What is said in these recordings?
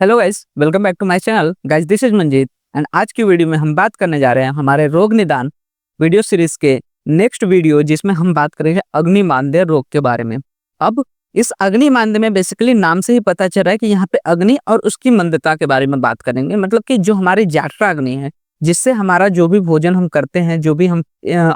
Hello guys, welcome back to my channel. Guys, this is Manjeet and आज की video में हम बात करने जा रहे हैं हमारे रोग निदान वीडियो सीरीज के नेक्स्ट वीडियो, जिसमें हम बात करेंगे अग्निमांद्य रोग के बारे में। अब इस अग्निमांद्य में बेसिकली नाम से ही पता चल रहा है कि यहाँ पे अग्नि और उसकी मंदता के बारे में बात करेंगे। मतलब कि जो हमारी जठरा अग्नि है, जिससे हमारा जो भी भोजन हम करते हैं, जो भी हम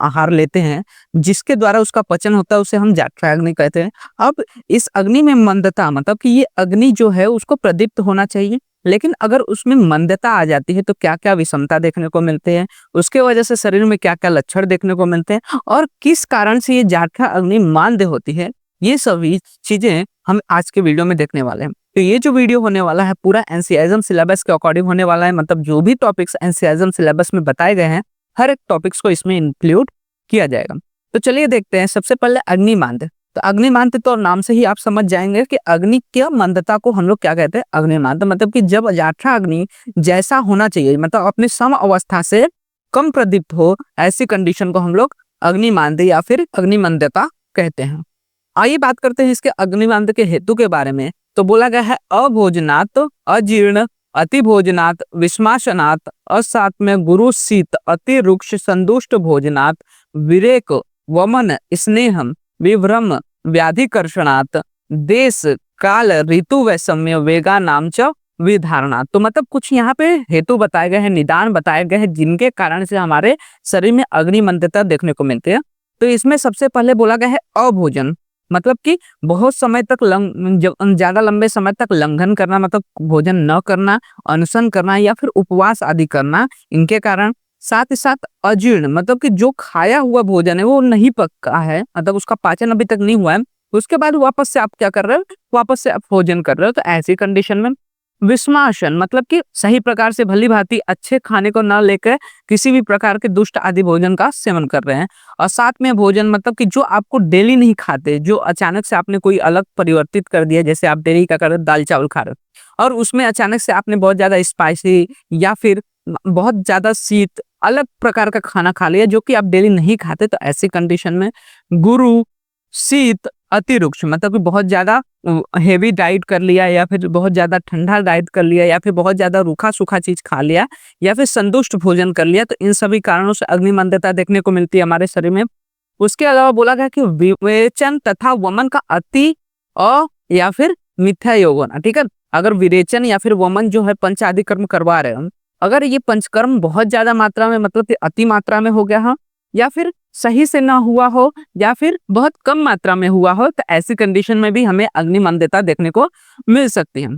आहार लेते हैं, जिसके द्वारा उसका पचन होता है, उसे हम जठरा अग्नि कहते हैं। अब इस अग्नि में मंदता, मतलब कि ये अग्नि जो है उसको प्रदीप्त होना चाहिए, लेकिन अगर उसमें मंदता आ जाती है तो क्या क्या विषमता देखने को मिलते हैं, उसके वजह से शरीर में क्या क्या लक्षण देखने को मिलते हैं और किस कारण से ये जठरा अग्नि मांद्य होती है, ये सभी चीजें हम आज के वीडियो में देखने वाले हैं। तो ये जो वीडियो होने वाला है पूरा एनसीईआरटी सिलेबस के अकॉर्डिंग होने वाला है। मतलब जो भी टॉपिक्स एनसीईआरटी सिलेबस में बताए गए हैं, हर एक टॉपिक्स को इसमें इंक्लूड किया जाएगा। तो चलिए देखते हैं। सबसे पहले अग्निमांद्य। तो अग्निमांद्य तो नाम से ही आप समझ जाएंगे कि अग्नि की मंदता को हम लोग क्या कहते हैं, अग्निमांद्य। मतलब कि जब जठरा अग्नि जैसा होना चाहिए, मतलब अपनी सम अवस्था से कम प्रदीप्त हो, ऐसी कंडीशन को हम लोग अग्निमांद्य या फिर अग्निमंदता कहते हैं। आइए बात करते हैं इसके अग्निमांद्य के हेतु के बारे में। तो बोला गया है अभोजनात्, अजीर्ण, अति भोजनात्, विषमाशनात्, असात्म्य, गुरु शीत, अति रुक्ष, संदुष्ट भोजनात्, विरेक, वमन, स्नेहम, विभ्रम, व्याधिकर्षणात्, देश काल ऋतु वैषम्य, वेगा नाम च विधारणा। तो मतलब कुछ यहाँ पे हेतु बताए गए हैं, निदान बताए गए हैं, जिनके कारण से हमारे शरीर में अग्निमंदता देखने को मिलती है। तो इसमें सबसे पहले बोला गया है अभोजन। मतलब कि बहुत समय तक ज्यादा लंबे समय तक लंघन करना, मतलब भोजन न करना, अनशन करना या फिर उपवास आदि करना, इनके कारण। साथ ही साथ अजीर्ण, मतलब कि जो खाया हुआ भोजन है वो नहीं पका है, मतलब उसका पाचन अभी तक नहीं हुआ है, उसके बाद वापस से आप क्या कर रहे हो, वापस से आप भोजन कर रहे हो। तो ऐसी कंडीशन में विषमाशन, मतलब कि सही प्रकार से भली भांति अच्छे खाने को न लेकर किसी भी प्रकार के दुष्ट आदि भोजन का सेवन कर रहे हैं। और साथ में भोजन, मतलब कि जो आपको डेली नहीं खाते, जो अचानक से आपने कोई अलग परिवर्तित कर दिया, जैसे आप डेली क्या कर रहे हो, दाल चावल खा रहे हो और उसमें अचानक से आपने बहुत ज्यादा स्पाइसी या फिर बहुत ज्यादा शीत अलग प्रकार का खाना खा लिया जो कि आप डेली नहीं खाते। तो ऐसी कंडीशन में गुरु शीत अति रुक्ष, मतलब कि बहुत ज्यादा हेवी डाइट कर लिया या फिर बहुत ज्यादा ठंडा डाइट कर लिया या फिर बहुत ज्यादा रूखा सूखा चीज खा लिया या फिर संतुष्ट भोजन कर लिया, तो इन सभी कारणों से अग्निमंदता देखने को मिलती है हमारे शरीर में। उसके अलावा बोला गया कि विवेचन तथा वमन का अति और या फिर मिथ्या योग होना। ठीक है, अगर विरेचन या फिर वमन जो है पंच आदि कर्म करवा रहे हैं, अगर ये पंचकर्म बहुत ज्यादा मात्रा में, मतलब कि अति मात्रा में हो गया हो या फिर सही से ना हुआ हो या फिर बहुत कम मात्रा में हुआ हो, तो ऐसी कंडीशन में भी हमें अग्निमंदता देखने को मिल सकती है।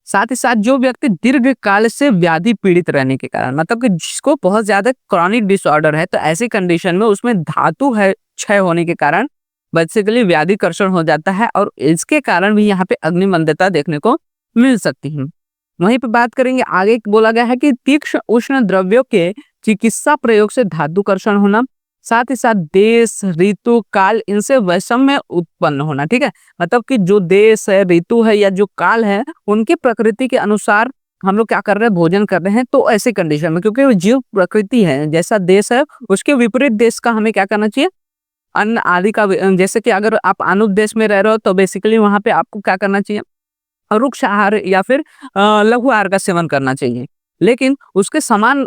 साथ ही साथ जो व्यक्ति दीर्घ काल से व्याधि पीड़ित रहने के कारण, मतलब कि जिसको बहुत ज्यादा क्रॉनिक डिसऑर्डर है, तो ऐसी कंडीशन में उसमें धातु है क्षय होने के कारण बेसिकली व्याधिकर्षण हो जाता है और इसके कारण भी यहाँ पे अग्निमंदता देखने को मिल सकती है। वहीं पे बात करेंगे आगे, बोला गया है कि तीक्ष्ण उष्ण द्रव्यों के चिकित्सा प्रयोग से धातुकर्षण होना, साथ ही साथ देश ऋतु काल इनसे वैषम्य उत्पन्न होना। ठीक है, मतलब कि जो देश है, ऋतु है या जो काल है, उनकी प्रकृति के अनुसार हम लोग क्या कर रहे हैं, भोजन कर रहे हैं। तो ऐसे कंडीशन में, क्योंकि जीव प्रकृति है, जैसा देश है उसके विपरीत देश का हमें क्या करना चाहिए, अन्न आदि का। जैसे कि अगर आप अनुप देश में रह रहे हो तो बेसिकली वहां पे आपको क्या करना चाहिए, रुक्ष आहार या फिर लघु आहार का सेवन करना चाहिए। लेकिन उसके समान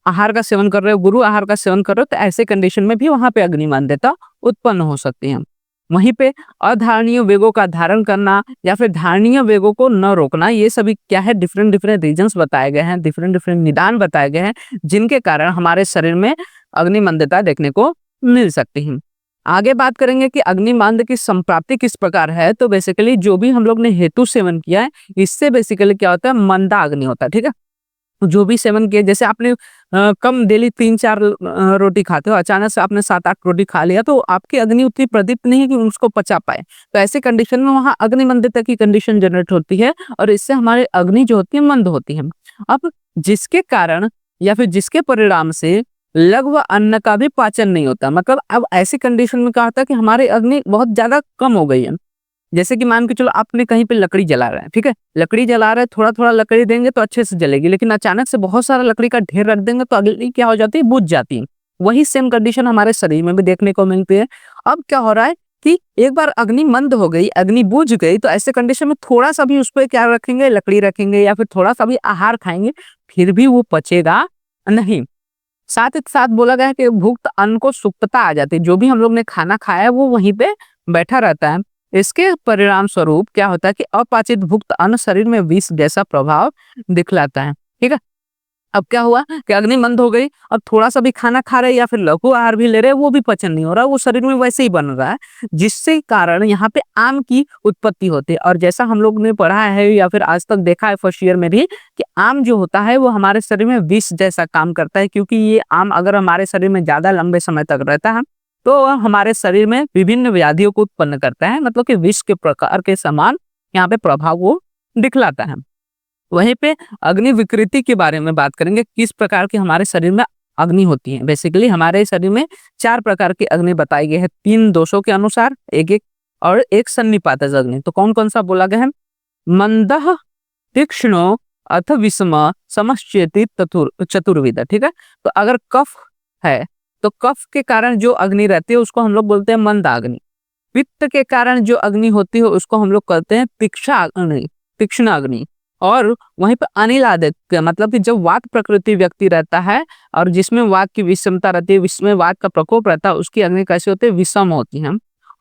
आहार का सेवन कर रहे हो, गुरु आहार का सेवन कर रहे हो, तो ऐसे कंडीशन में भी वहां पे अग्निमंदता उत्पन्न हो सकती है। वहीं पे अधारणीय वेगों का धारण करना या फिर धारणीय वेगों को न रोकना, ये सभी क्या है, डिफरेंट डिफरेंट रीजंस बताए गए हैं, डिफरेंट डिफरेंट निदान बताए गए हैं, जिनके कारण हमारे शरीर में अग्निमंदता देखने को मिल सकती है। आगे बात करेंगे कि अग्निमंद की संप्राप्ति किस प्रकार है। तो बेसिकली जो भी हम लोग ने हेतु सेवन किया है, इससे बेसिकली क्या होता है, मंदा अग्नि होता है। ठीक है, जो भी सेवन किया, जैसे आपने कम डेली 3-4 रोटी खाते हो, अचानक से आपने 7-8 रोटी खा लिया, तो आपकी अग्नि उतनी प्रदीप्त नहीं है कि उसको पचा पाए। तो ऐसे कंडीशन में वहां अग्निमंदता की कंडीशन जनरेट होती है और इससे हमारी अग्नि जो होती है मंद होती है। अब जिसके कारण या फिर जिसके परिणाम से लघु अन्न का भी पाचन नहीं होता, मतलब अब ऐसी कंडीशन में क्या होता है कि हमारी अग्नि बहुत ज्यादा कम हो गई है। जैसे कि मान के चलो आपने कहीं पे लकड़ी जला रहा है, ठीक है, लकड़ी जला रहा है, थोड़ा थोड़ा लकड़ी देंगे तो अच्छे से जलेगी, लेकिन अचानक से बहुत सारा लकड़ी का ढेर रख देंगे तो अग्नि क्या हो जाती है, बुझ जाती है। वही सेम कंडीशन हमारे शरीर में भी देखने को मिलती है। अब क्या हो रहा है कि एक बार अग्नि मंद हो गई, अग्नि बुझ गई, तो ऐसे कंडीशन में थोड़ा सा भी उस पे क्या रखेंगे, लकड़ी रखेंगे या फिर थोड़ा सा भी आहार खाएंगे, फिर भी वो पचेगा नहीं। साथ ही साथ बोला गया है कि भुक्त अन्न को सुप्तता आ जाती है, जो भी हम लोग ने खाना खाया है वो वहीं पे बैठा रहता है। इसके परिणाम स्वरूप क्या होता है कि अपाचित भुक्त अन्न शरीर में विष जैसा प्रभाव दिखलाता है। ठीक है, अब क्या हुआ कि अग्नि मंद हो गई, अब थोड़ा सा भी खाना खा रहे या फिर लघु आहार भी ले रहे, वो भी पचन नहीं हो रहा, वो शरीर में वैसे ही बन रहा है, जिससे कारण यहाँ पे आम की उत्पत्ति होती है। और जैसा हम लोग ने पढ़ा है या फिर आज तक देखा है फर्स्ट ईयर में भी, कि आम जो होता है वो हमारे शरीर में विष जैसा काम करता है, क्योंकि ये आम अगर हमारे शरीर में ज्यादा लंबे समय तक रहता है तो हमारे शरीर में विभिन्न व्याधियों को उत्पन्न करता है, मतलब कि विष के प्रकार के समान यहाँ पे प्रभाव वो दिखलाता है। वहीं पे अग्नि विकृति के बारे में बात करेंगे, किस प्रकार की हमारे शरीर में अग्नि होती है। बेसिकली हमारे शरीर में 4 प्रकार की अग्नि बताई गई है, 3 दोषों के अनुसार एक एक, और एक सन्निपातज अग्नि। तो कौन कौन सा बोला गया है? मंदः, तीक्ष्णो, अथ विषम, समश्चेति, चतुर्विध। ठीक है, तो अगर कफ है तो कफ के कारण जो अग्नि रहती है उसको हम लोग बोलते हैं मंद अग्नि। पित्त के कारण जो अग्नि होती है उसको हम लोग कहते हैं तीक्ष्ण अग्नि। और वहीं पर अनिल आदित्य, मतलब कि जब वात प्रकृति व्यक्ति रहता है और जिसमें वात की विषमता रहती है, जिसमें वात का प्रकोप रहता है, उसकी अग्नि कैसे होती है? विषम होती है।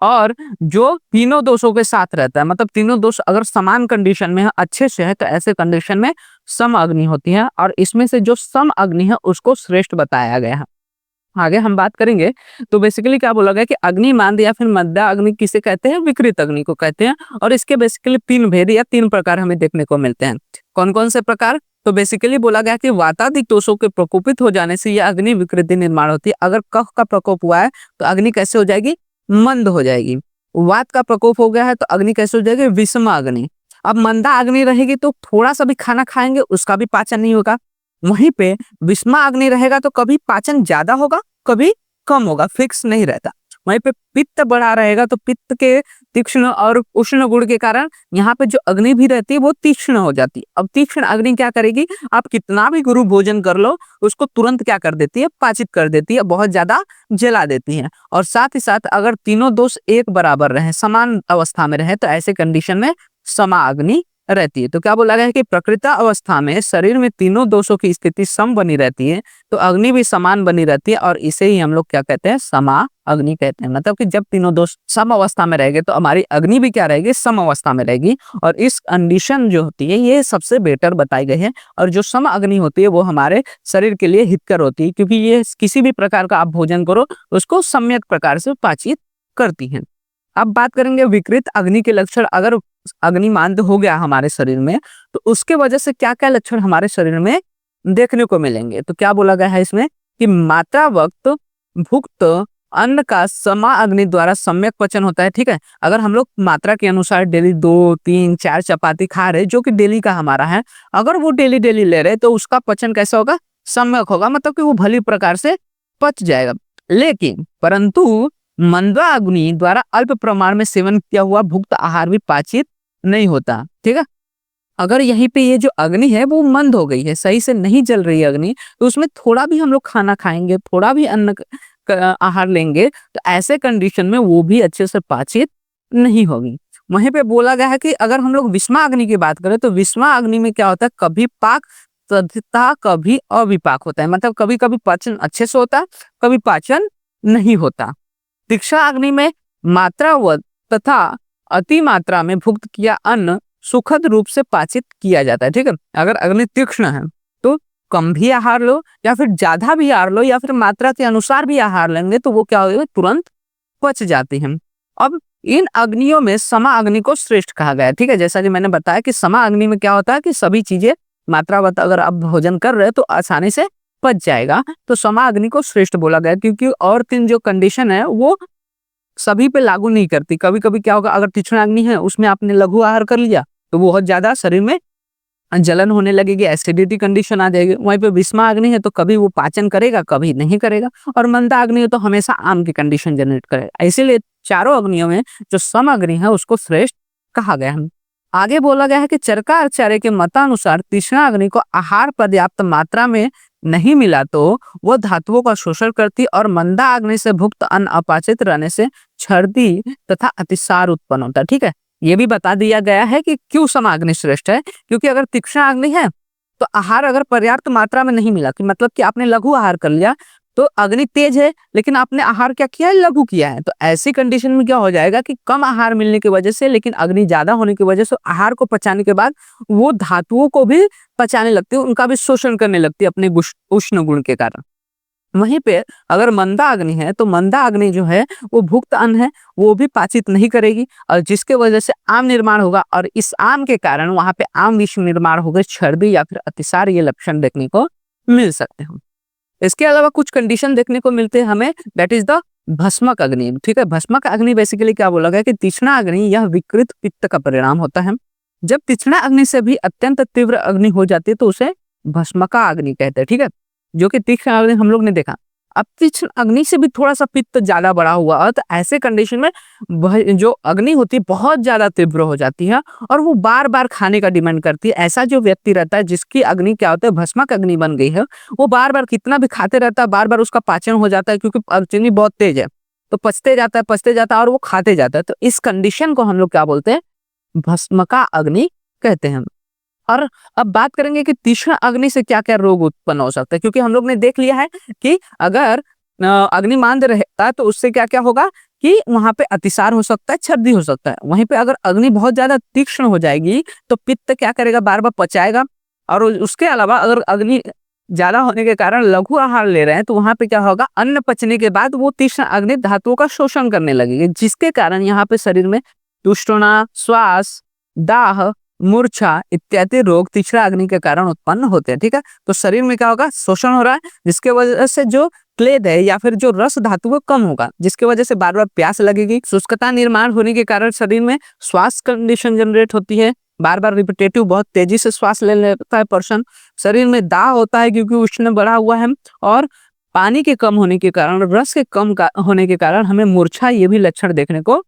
और जो तीनों दोषों के साथ रहता है, मतलब तीनों दोष अगर समान कंडीशन में है, अच्छे से है, तो ऐसे कंडीशन में सम अग्नि होती है। और इसमें से जो सम अग्नि है उसको श्रेष्ठ बताया गया है। आगे हम बात करेंगे तो बेसिकली क्या बोला गया कि अग्निमांद या फिर मद्दा अग्नि किसे कहते हैं? विकृत अग्नि को कहते हैं। और इसके बेसिकली 3 भेद या 3 प्रकार हमें देखने को मिलते हैं। कौन कौन से प्रकार? तो बेसिकली बोला गया कि वातादिक दोषों के प्रकोपित हो जाने से यह अग्नि विकृति निर्माण होती है। अगर कफ का प्रकोप हुआ है तो अग्नि कैसे हो जाएगी? मंद हो जाएगी। वात का प्रकोप हो गया है तो अग्नि कैसे हो जाएगी? विषम अग्नि। अब मंदा अग्नि रहेगी तो थोड़ा सा भी खाना खाएंगे उसका भी पाचन नहीं होगा। वहीं पे विषमा अग्नि रहेगा तो कभी पाचन ज्यादा होगा, कभी कम होगा, फिक्स नहीं रहता। वहीं पे पित्त बढ़ा रहेगा तो पित्त के तीक्ष्ण और उष्ण गुण के कारण यहाँ पे जो अग्नि भी रहती है वो तीक्ष्ण हो जाती है। अब तीक्ष्ण अग्नि क्या करेगी? आप कितना भी गुरु भोजन कर लो उसको तुरंत क्या कर देती है? पाचित कर देती है, बहुत ज्यादा जला देती है। और साथ ही साथ अगर तीनों दोष एक बराबर रहे, समान अवस्था में रहे, तो ऐसे कंडीशन में समा अग्नि रहती है। तो क्या बोला गया है कि प्रकृत अवस्था में शरीर में तीनों दोषों की स्थिति सम बनी रहती है, तो अग्नि भी समान बनी रहती है, और इसे ही हम लोग क्या कहते हैं? समा अग्नि कहते हैं। मतलब कि जब तीनों दोष सम अवस्था में रहेंगे तो हमारी अग्नि भी क्या रहेगी? सम अवस्था में रहेगी। और इस कंडीशन जो होती है ये सबसे बेटर बताई गई है। और जो सम अग्नि होती है वो हमारे शरीर के लिए हितकर होती है, क्योंकि ये किसी भी प्रकार का आप भोजन करो उसको सम्यक प्रकार से पाचित करती है। अब बात करेंगे विकृत अग्नि के लक्षण। अगर अग्निमांद हो गया हमारे शरीर में तो उसके वजह से क्या क्या लक्षण हमारे शरीर में देखने को मिलेंगे? तो क्या बोला गया है इसमें कि मात्रा वक्त भुक्त अन्न का समा अग्नि द्वारा सम्यक पचन होता है। ठीक है, अगर हम लोग मात्रा के अनुसार डेली 2, 3, 4 चपाती खा रहे जो कि डेली का हमारा है, अगर वो डेली डेली ले रहे तो उसका पचन कैसा होगा? सम्यक होगा, मतलब कि वो भली प्रकार से पच जाएगा। लेकिन परंतु मंदा अग्नि द्वारा अल्प प्रमाण में सेवन किया हुआ भुक्त आहार भी पाचित नहीं होता। ठीक है, अगर यहीं पे ये जो अग्नि है वो मंद हो गई है, सही से नहीं जल रही है अग्नि, तो उसमें थोड़ा भी हम लोग खाना खाएंगे, थोड़ा भी अन्न आहार लेंगे, तो ऐसे कंडीशन में वो भी अच्छे से पाचित नहीं होगी। वहीं पे बोला गया है कि अगर हम लोग विषमा अग्नि की बात करें तो विषमा अग्नि में क्या होता है? कभी पाक तथा कभी अविपाक होता है, मतलब कभी कभी पाचन अच्छे से होता है, कभी पाचन नहीं होता। तीक्ष्ण अग्नि में मात्रा व तथा अति मात्रा में भुक्त किया अन्न सुखद रूप से पाचित किया जाता है। ठीक है, अगर अग्नि तीक्ष्ण है तो कम भी आहार लो या फिर ज्यादा भी आहार लो या फिर मात्रा के अनुसार भी आहार लेंगे तो वो क्या होगा? तुरंत पच जाती है। अब इन अग्नियों में समा अग्नि को श्रेष्ठ कहा गया है। ठीक है, जैसा कि मैंने बताया कि समा अग्नि में क्या होता है कि सभी चीजें मात्रावत अगर आप भोजन कर रहे हैं तो आसानी से पच जाएगा, तो समा अग्नि को श्रेष्ठ बोला गया, क्योंकि और 3 जो कंडीशन है वो सभी पे लागू नहीं करती। कभी कभी क्या होगा? अगर तीक्ष्ण अग्नि है उसमें आपने लघु आहार कर लिया तो बहुत ज्यादा शरीर में जलन होने लगेगी, एसिडिटी कंडीशन आ जाएगी। वहीं पे विषमा अग्नि है तो कभी वो पाचन करेगा, कभी नहीं करेगा। और मंदा अग्नि है तो हमेशा आम की कंडीशन जनरेट करेगा। इसीलिए चारों अग्नियों में जो सम अग्नि है उसको श्रेष्ठ कहा गया है। आगे बोला गया है कि चरकाचार्य के मतानुसार तीक्ष्ण अग्नि को आहार पर्याप्त मात्रा में नहीं मिला तो वो धातुओं का शोषण करती और मंदा अग्नि से भुक्त अन्न अपाचित रहने से छर्दी तथा अतिसार उत्पन्न होता है। ठीक है, ये भी बता दिया गया है कि क्यों सम अग्नि श्रेष्ठ है, क्योंकि अगर तीक्ष्ण अग्नि है तो आहार अगर पर्याप्त मात्रा में नहीं मिला, कि मतलब कि आपने लघु आहार कर लिया, तो अग्नि तेज है लेकिन आपने आहार क्या किया है, लघु किया है, तो ऐसी कंडीशन में क्या हो जाएगा कि कम आहार मिलने की वजह से लेकिन अग्नि ज्यादा होने की वजह से आहार को पचाने के बाद वो धातुओं को भी पचाने लगती है, उनका भी शोषण करने लगती है अपने उष्ण गुण के कारण। वहीं पे अगर मंदा अग्नि है तो मंदा अग्नि जो है वो भुक्त अन्न है, वो भी पाचित नहीं करेगी और जिसके वजह से आम निर्माण होगा और इस आम के कारण वहां पे आम विष निर्माण होगा, छर्दी या फिर अतिसार ये लक्षण देखने को मिल सकते हैं। इसके अलावा कुछ कंडीशन देखने को मिलते हैं हमें, दैट इज द भस्मक अग्नि। ठीक है, भस्मक अग्नि बेसिकली क्या बोला गया कि तीक्ष्ण अग्नि यह विकृत पित्त का परिणाम होता है। जब तीक्ष्ण अग्नि से भी अत्यंत तीव्र अग्नि हो जाती है तो उसे भस्मका अग्नि कहते हैं। ठीक है, जो कि तीक्ष्ण अग्नि हम लोग ने देखा, अब तीक्ष्ण अग्नि से भी थोड़ा सा पित्त ज्यादा बड़ा हुआ और तो ऐसे कंडीशन में जो अग्नि होती है बहुत ज्यादा तीव्र हो जाती है और वो बार बार खाने का डिमांड करती है। ऐसा जो व्यक्ति रहता है जिसकी अग्नि क्या होता है, भस्मक अग्नि बन गई है, वो बार बार कितना भी खाते रहता है, बार बार उसका पाचन हो जाता है क्योंकि अग्नि बहुत तेज है, तो पचते जाता है और वो खाते जाता है। तो इस कंडीशन को हम लोग क्या बोलते हैं, भस्मका अग्नि कहते हैं। और अब बात करेंगे कि तीक्ष्ण अग्नि से क्या क्या रोग उत्पन्न हो सकता है, क्योंकि हम लोग ने देख लिया है कि अगर अग्निमांद रहता है तो उससे क्या क्या होगा कि वहां पे अतिसार हो सकता है, छर्दी हो सकता है। वहीं पे अगर अग्नि बहुत ज्यादा तीक्ष्ण हो जाएगी तो पित्त क्या करेगा, बार बार पचाएगा। और उसके अलावा अगर अग्नि ज्यादा होने के कारण लघु आहार ले रहे हैं तो वहां पे क्या होगा, अन्न पचने के बाद वो तीक्ष्ण अग्नि धातुओं का शोषण करने लगेगी, जिसके कारण यहाँ पे शरीर में तुष्टना, श्वास, दाह, मूर्छा इत्यादि रोग तीक्ष्ण अग्नि के कारण उत्पन्न होते हैं। ठीक है, तो शरीर में क्या होगा, शोषण हो रहा है, जिसके वजह से जो क्लेद है या फिर जो रस धातु वो कम होगा, जिसके वजह से बार बार प्यास लगेगी। शुष्कता निर्माण होने के कारण शरीर में श्वास कंडीशन जनरेट होती है, बार बार रिपीटेटिव बहुत तेजी से श्वास ले लेता है पर्सन। शरीर में दाह होता है क्योंकि उष्ण बढ़ा हुआ है, और पानी के कम होने के कारण, रस के कम होने के कारण हमें मूर्छा ये भी लक्षण देखने को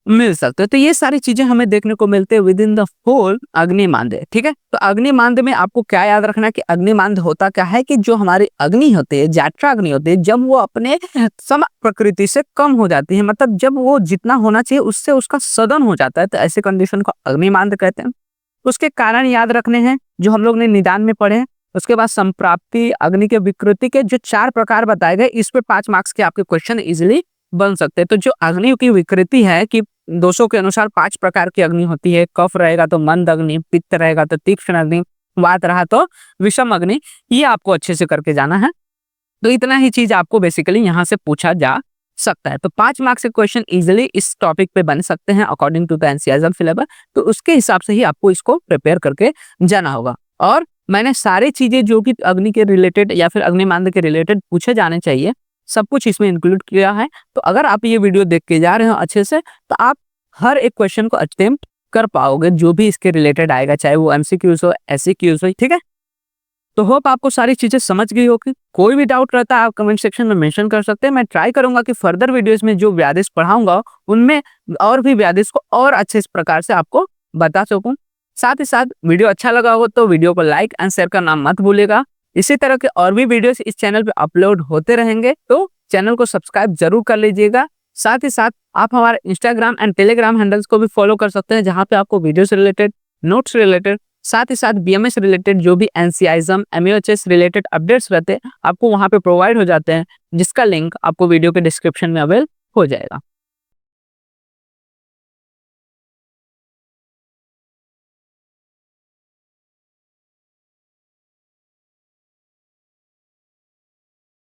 मिल सकते हैं। तो ये सारी चीजें हमें देखने को मिलते हैं विद इन द होल अग्निमांद। ठीक है, तो अग्निमांद में आपको क्या याद रखना कि अग्निमांद होता क्या है कि जो हमारी अग्नि होती है, जठरा अग्नि होती है, जब वो अपने सम प्रकृति से कम हो जाती है, मतलब जब वो जितना होना चाहिए उससे उसका सदन हो जाता है, तो ऐसे कंडीशन को अग्निमांद कहते हैं। उसके कारण याद रखने हैं जो हम लोग ने निदान में पढ़े। उसके बाद संप्राप्ति, अग्नि के विकृति के जो 4 प्रकार बताए गए, इस पे 5 मार्क्स के आपके क्वेश्चन इजिली बन सकते हैं। तो जो अग्नि की विकृति है कि 200 के अनुसार 5 प्रकार की अग्नि होती है। कफ रहेगा तो मंद अग्नि, पित्त रहेगा तो तीक्ष्ण अग्नि, वात रहा तो विषम अग्नि, ये आपको अच्छे से करके जाना है। तो इतना ही चीज आपको बेसिकली यहाँ से पूछा जा सकता है। तो 5 मार्क्स के क्वेश्चन इजिली इस टॉपिक पे बन सकते हैं according to the NCERT syllabus. तो उसके हिसाब से ही आपको इसको प्रिपेयर करके जाना होगा। और मैंने सारी चीजें जो कि अग्नि के रिलेटेड या फिर अग्निमांद के रिलेटेड पूछे जाने चाहिए, सब कुछ इसमें इंक्लूड किया है। तो अगर आप ये वीडियो देख के जा रहे हो अच्छे से, तो आप हर एक क्वेश्चन को अटेम्प्ट कर पाओगे जो भी इसके रिलेटेड आएगा, चाहे वो एमसीक्यूज हो, एससीक्यूज हो। ठीक है, तो होप आपको सारी चीजें समझ गई होगी। कोई भी डाउट रहता है आप कमेंट सेक्शन में मेंशन कर सकते हैं। मैं ट्राई करूंगा कि फर्दर वीडियोस में जो व्यादेश पढ़ाऊंगा उनमें और भी व्यादेश को और अच्छे प्रकार से आपको बता सकूं। साथ ही साथ वीडियो अच्छा लगा हो तो वीडियो को लाइक एंड शेयर करना मत भूलिएगा। इसी तरह के और भी वीडियोस इस चैनल पे अपलोड होते रहेंगे, तो चैनल को सब्सक्राइब जरूर कर लीजिएगा। साथ ही साथ आप हमारे इंस्टाग्राम एंड टेलीग्राम हैंडल्स को भी फॉलो कर सकते हैं, जहां पे आपको वीडियो से रिलेटेड, नोट्स रिलेटेड, साथ ही साथ बीएमएस रिलेटेड जो भी एनसीआईज्म, एमयूएचएस रिलेटेड अपडेट्स रहते हैं आपको वहां पे प्रोवाइड हो जाते हैं, जिसका लिंक आपको वीडियो के डिस्क्रिप्शन में अवेल हो जाएगा।